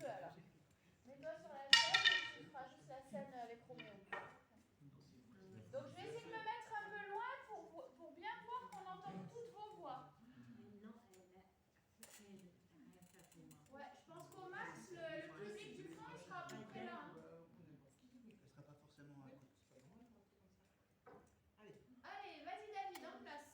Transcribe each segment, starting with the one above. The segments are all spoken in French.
peu alors. Mets-toi sur la scène et tu feras juste la scène avec Roméo. Donc je vais essayer de me mettre un peu loin pour bien voir qu'on entende toutes vos voix. Ouais, je pense qu'au max, le public du fond, il sera à peu près là. Elle ne sera pas forcément à côté. Allez, vas-y David, en place.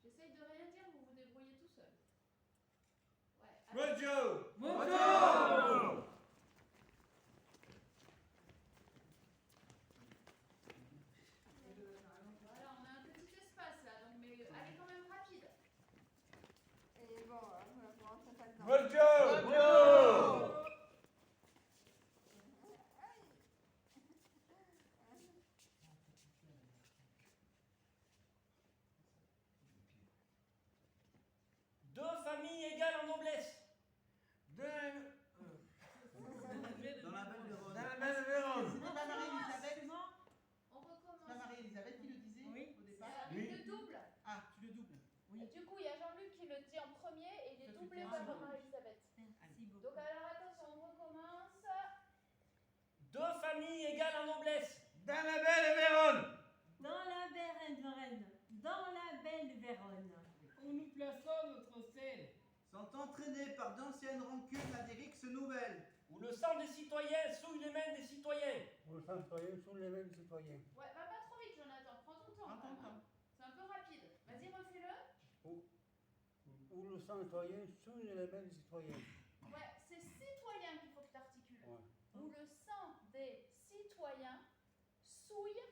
J'essaye de rien dire, vous vous débrouillez tout seul. Ouais. Mojo! Mojo! Voilà, on a un petit espace là, donc, mais allez quand même rapide. Et bon, voilà, pour rentrer pas dedans. Mojo! Mojo! Deux familles égales en noblesse. Dans la belle Vérone. Dans la belle Vérone. C'était pas Marie-Elisabeth. On recommence. C'est pas Marie-Elisabeth qui le disait au départ. Avec le double. Ah, tu le doubles. Du coup, il y a Jean-Luc qui le dit en premier et il est Toi, tu doublé dis par Jean-Luc. Marie-Elisabeth. Merci beaucoup. Donc alors attention, on recommence. Deux familles égales en noblesse. Dans la belle Vérone. Dans la Vérone, dans la belle Vérone, Où nous plaçons notre scène. Sont entraînés par d'anciennes rancunes à des rixes nouvelles. Où le sang des citoyens souille les mains des citoyens. Pour le citoyen sous les mêmes citoyens. Ouais, va pas trop vite, Jonathan. Prends ton temps. Prends ton quand même, temps. hein. C'est un peu rapide. Vas-y, refais-le. Où le citoyen sous les mêmes citoyens. Ouais, c'est citoyen qu'il faut que tu articules. Ouais. Où le sang des citoyens souille,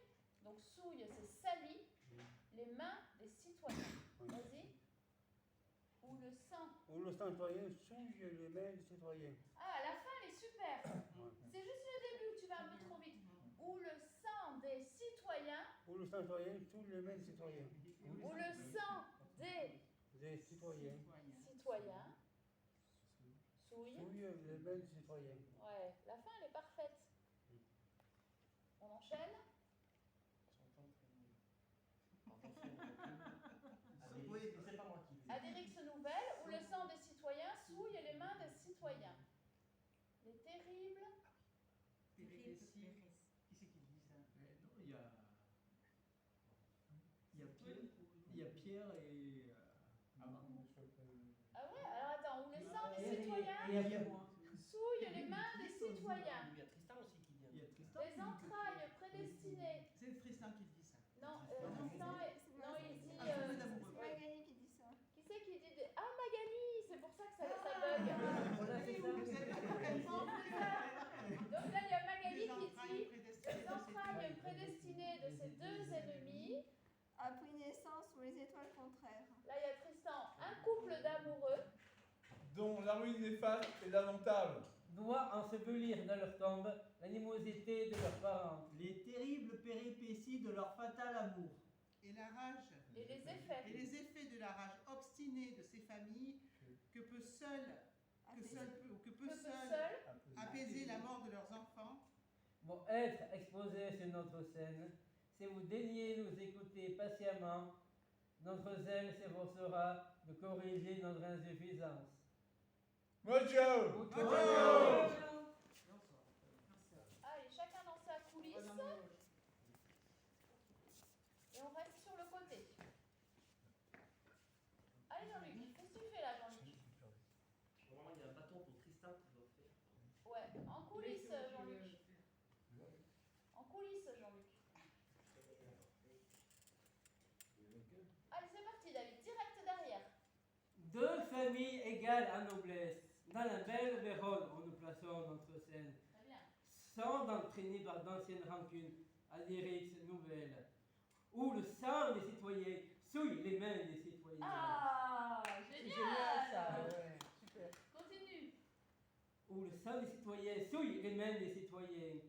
donc souille c'est sali, les mains des citoyens. Ouais. Vas-y. Où le sang. Où le citoyen sous les mêmes citoyens. Ah, la fin elle est super. Ouais. C'est juste le début où tu vas un peu trop vite. Où le sang des citoyens. Où le citoyen sous les mêmes citoyens. Où le sang des citoyens. citoyens souille. Sous les mêmes citoyens. Ouais, la fin elle est parfaite. On enchaîne. Oui, C'est pas moi qui le dis. Adérix Nouvelle, où le sang des citoyens souille les mains des citoyens. Les terribles. Péripéties. Qui c'est qui dit ça? Il y a Pierre et Ah ouais, alors attends, où le sang des citoyens souille les mains des citoyens. Il y a Tristan aussi qui vient. il y a Tristan. Les entrailles prédestinées. C'est Tristan qui dit ça. Non, Tristan, non, il dit. Ah, c'est d'amoureux. Ouais. Magali qui dit ça. Qui c'est qui dit Ah, Magali, c'est pour ça que ça bug. Vous savez pas complètement. Donc là, il y a Magali Les qui entrailles dit prédestinées Les entrailles prédestinées de ces deux ennemis. A pris naissance sous les étoiles contraires. Là, il y a Tristan, un couple d'amoureux. Dont la ruine néfaste est lamentable. Doit ensevelir dans leur tombe l'animosité de leurs parents. Les terribles péripéties de leur fatal amour. Et la rage. Et les effets. Et les effets de la rage obstinée de ces familles que peut seul apaiser la mort de leurs enfants. Vont être exposés sur notre scène. Si vous daignez nous écouter patiemment, notre zèle s'efforcera de corriger notre insuffisance. Mojo! Allez, chacun dans sa coulisse. Et on reste sur le côté. Allez, Jean-Luc, qu'est-ce que tu fais là, Jean-Luc? Normalement, il y a un bâton pour Tristan qui doit faire. Ouais, en coulisses, Jean-Luc. En coulisses, Jean-Luc. Allez, c'est parti, David, direct derrière. Deux familles égales en noblesse. Dans la belle Vérone, où nous plaçons notre scène, Très bien. sans entraîner par d'anciennes rancunes à des rixes nouvelles, où le sang des citoyens souille les mains des citoyens. Ah, génial, ça, ouais. Super. Continue. Où le sang des citoyens souille les mains des citoyens.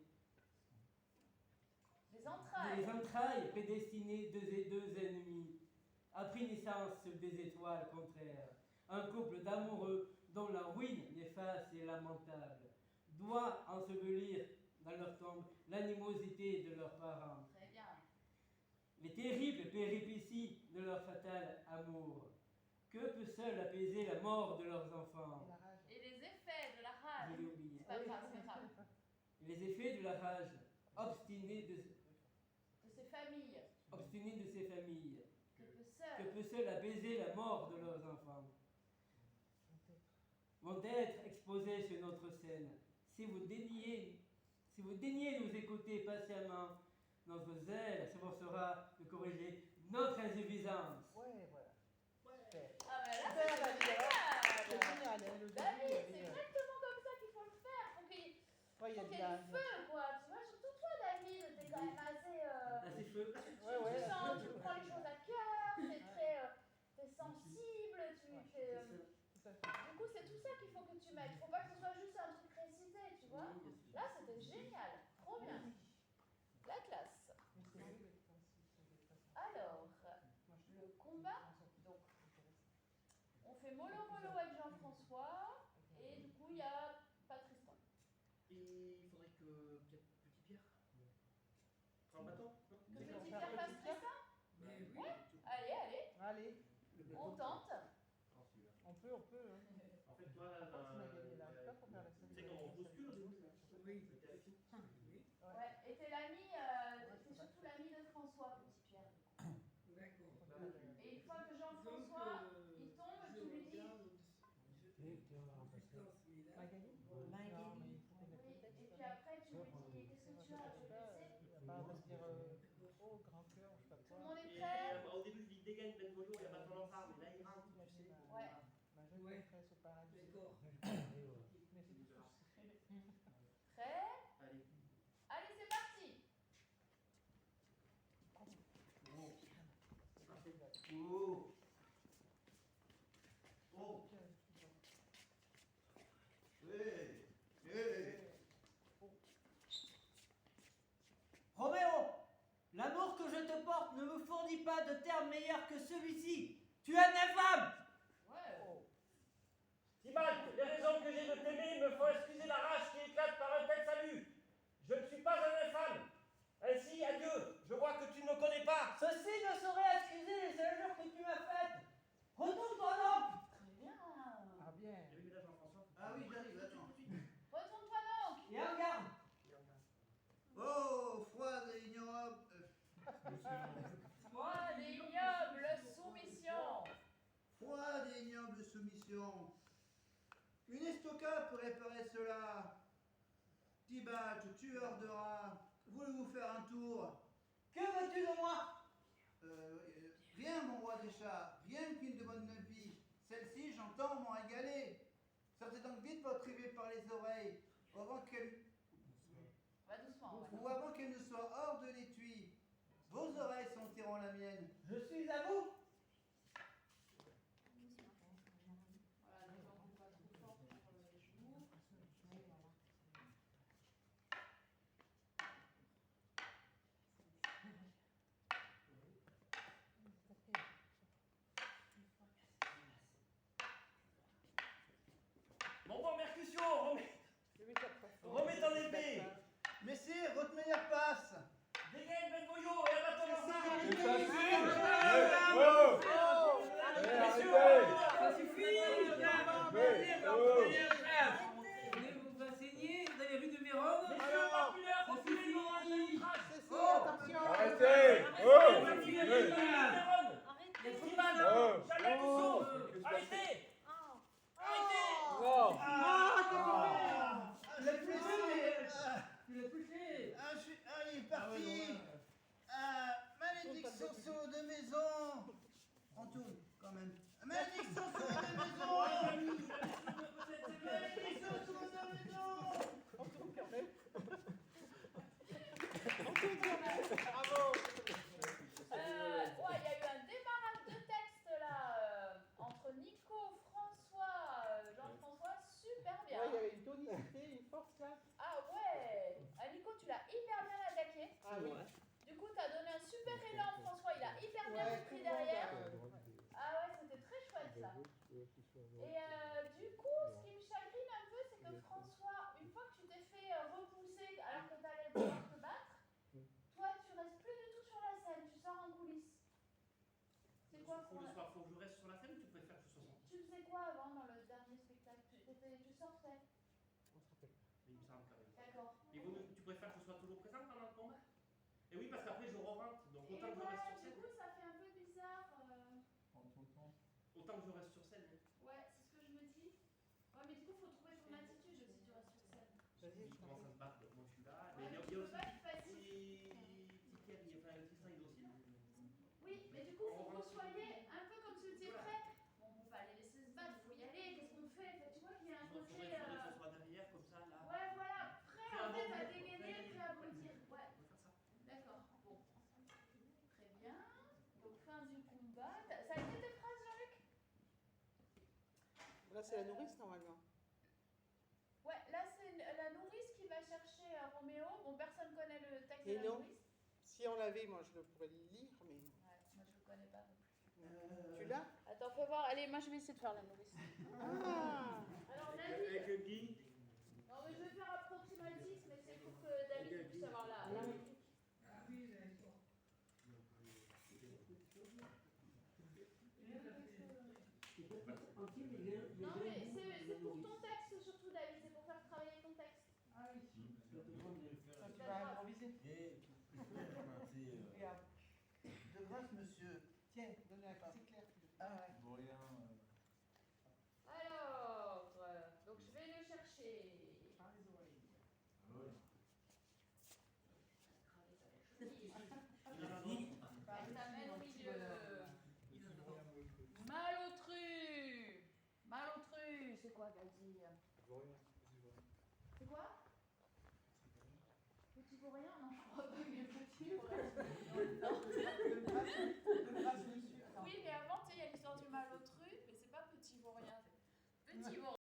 Les entrailles. Les entrailles prédestinées de deux ennemis, a pris naissance sur des étoiles contraires. Un couple d'amoureux dont la ruine néfaste et lamentable doit ensevelir dans leur tombe l'animosité de leurs parents. Très bien. Les terribles péripéties de de leur fatal amour? Que peut seul apaiser la mort de leurs enfants? Et les effets de la rage. Je l'ai oublié. C'est pas grave, c'est pas grave. Les effets de la rage, obstinés de De ces familles. ces familles. Que peut Que seul. peut seul apaiser la mort de leurs enfants? Vont être exposés sur notre scène. Si vous daignez nous écouter patiemment, notre zèle s'efforcera de corriger notre insuffisance. Ouais, voilà. Ah bah là, Super, c'est David, génial. c'est génial, hein, le David, début, c'est il est- exactement comme ça qu'il faut le faire. Faut qu'il Ouais, il y a faut de qu'il y ait la- du feu, quoi. Tu vois, surtout toi, David, t'es quand même assez. Assez feu. Ouais, ouais. Tu prends les choses à cœur, t'es sensible, Tout à fait. Du coup, c'est tout ça qu'il faut que tu mettes. Faut pas que ce soit juste un truc récité, tu vois. Là, c'était génial. Trop bien. La classe. Alors, le combat. Donc, on fait mollo mollo avec Jean-François. Et du coup, il n'y a pas Tristan. Et il faudrait que Petit Pierre prenne le bâton. Que Petit Pierre fasse Tristan. Ouais. Allez, Allez, on tente. on peut. Hein. En fait, toi, là, On a gagné là. Pas pour faire la tu sais, quand on bouscule, Oui. c'était avec nous. Ouais. Et t'es surtout l'ami de François, Petit Pierre. D'accord. Et une fois que Jean-François, il tombe, tu lui dis. Magali Magali. Non, mais il faut qu'on ait Oui, le texte. et puis après, tu lui dis, qu'est-ce que tu as à te blesser? Il va pas me dire oh, grand cœur, je sais pas Tout quoi. le monde est Et prêt? au début, je lui dégaine Ben Mojo, il n'y a pas ton enfant, mais là, il rentre, tu sais. Ouais. Ma jeune maîtresse au paradis. D'accord. Mais c'est tout. Prêt? Allez. Allez, c'est parti! Oh. Oh. Roméo, l'amour que je te porte ne me fournit pas de terme meilleur que celui-ci. Tu es un infâme. Ouais. Tybalt, les raisons que j'ai de t'aimer me font excuser la rage qui éclate par un tel salut. Je ne suis pas un infâme. Ainsi, adieu, je vois que tu ne me connais pas. Ceci ne saurait excuser les injures que tu m'as faites. Retourne-toi donc. Très bien. Ah bien. J'ai vu là Jean-François. Ah oui, j'arrive, attends. Retourne-toi donc! Et en garde. Oh, froide et ignoble. Froide et ignoble soumission! Froide et ignoble soumission. Une estocade pour réparer cela. Tybalt, tueur de rats, voulez-vous faire un tour? Que veux-tu de moi? Rien, mon roi des chats, rien qu'une de bonne vie. Celle-ci, j'entends m'en régaler. Sortez donc vite votre rivée par les oreilles, avant qu'elle Va doucement, ouais. ou avant qu'elle ne soit hors de l'étui. Vos oreilles sentiront la mienne. Je suis à vous. Voilà, ne t'en pas trop fort contre les genoux. Mon bon Mercutio, remets ton épée. Messire, votre meilleure passe. Dégaine Ben Mojo et abat ton enfant. C'est facile. Oh. Ça suffit. Vous enseignez, vous avez vu de Vérone? Messieurs, parculeurs, reculez devant un tel outrage. Cessez, attention. Arrêtez. Oh. Oh. Jamais tu sauves. Arrêtez. Arrêtez. Oh. Je l'ai touché. Tu l'as touché. Il est parti. Malédiction saut de maison. En tout, quand même. Malédiction saut de maison. Malédiction saut de maison. Bravo. Ouais, il y a eu un démarrage de texte là entre Nico, François, Jean-François, super bien. Ouais, il y avait une tonicité, une force là. Ah ouais! Ah, Nico, tu l'as hyper bien attaqué. Ah oui. Du coup, t'as donné un super élan, François, il a hyper bien repris derrière. Ah ouais, c'était très chouette ça. quoi faut que je reste sur la scène ou tu préfères que je sois sorti? Tu faisais quoi avant dans le dernier spectacle? Tu sortais? On se rappelle. Mais il me semble quand même. D'accord. Et tu préfères que je sois toujours présent pendant le combat? Et oui, parce qu'après je re-rentre, donc Et autant que je reste sur ouais, scène. du coup, ça fait un peu bizarre. En ton temps. Autant que je reste sur scène. Hein. Ouais, c'est ce que je me dis. Ouais, mais du coup, faut trouver ton attitude si tu restes sur scène. Ils commencent à se battre, donc moi je suis là. Ouais, Mais il y a tu peux aussi pas être passif. Tristan, il est aussi. Oui, mais du coup, faut que vous soyez un peu comme si vous étiez prêts. Bon, on va les laisser se battre, faut y aller, qu'est-ce qu'on fait? Fait, tu vois qu'il y a un côté. Faudrait que je sois derrière, comme ça, là. Ouais, voilà, prêt en fait à dégainer, prêt à abrutir. Ouais, On va faire ça. d'accord. Bon. Très bien. Donc, fin du combat. Ça a été tes phrases, Jean-Luc? Là, c'est la nourrice, normalement. Ouais, là, c'est la nourrice qui va chercher Roméo. Bon, personne connaît le texte Et de la non. nourrice. Si on l'avait, moi, je le pourrais le lire, mais... Ouais, moi, je le connais pas non plus. Tu l'as? Attends, fais voir. Allez, moi, je vais essayer de faire la nourrice. Ah! Alors, David. Avec qui? Non, mais je vais faire approximatif, mais c'est pour que David puisse avoir la réplique. Non, mais c'est pour ton texte surtout, David. C'est pour faire travailler ton texte. Ah oui. Ça, tu vas improviser. Regarde. De grâce, monsieur. Tiens, donne la c'est clair. Ah ouais. Bon, rien. Alors, donc je vais le chercher. Par les oreilles. Elle t'amène au milieu. Malotru. Malotru, c'est quoi qu'elle dit? C'est quoi? Petit vaurien? Non, je crois pas qu'il est petit vaurien. De grâce, monsieur. Oui, mais avant, tu sais, il y a l'histoire du malotru, mais c'est pas petit vaurien. Petit vaurien.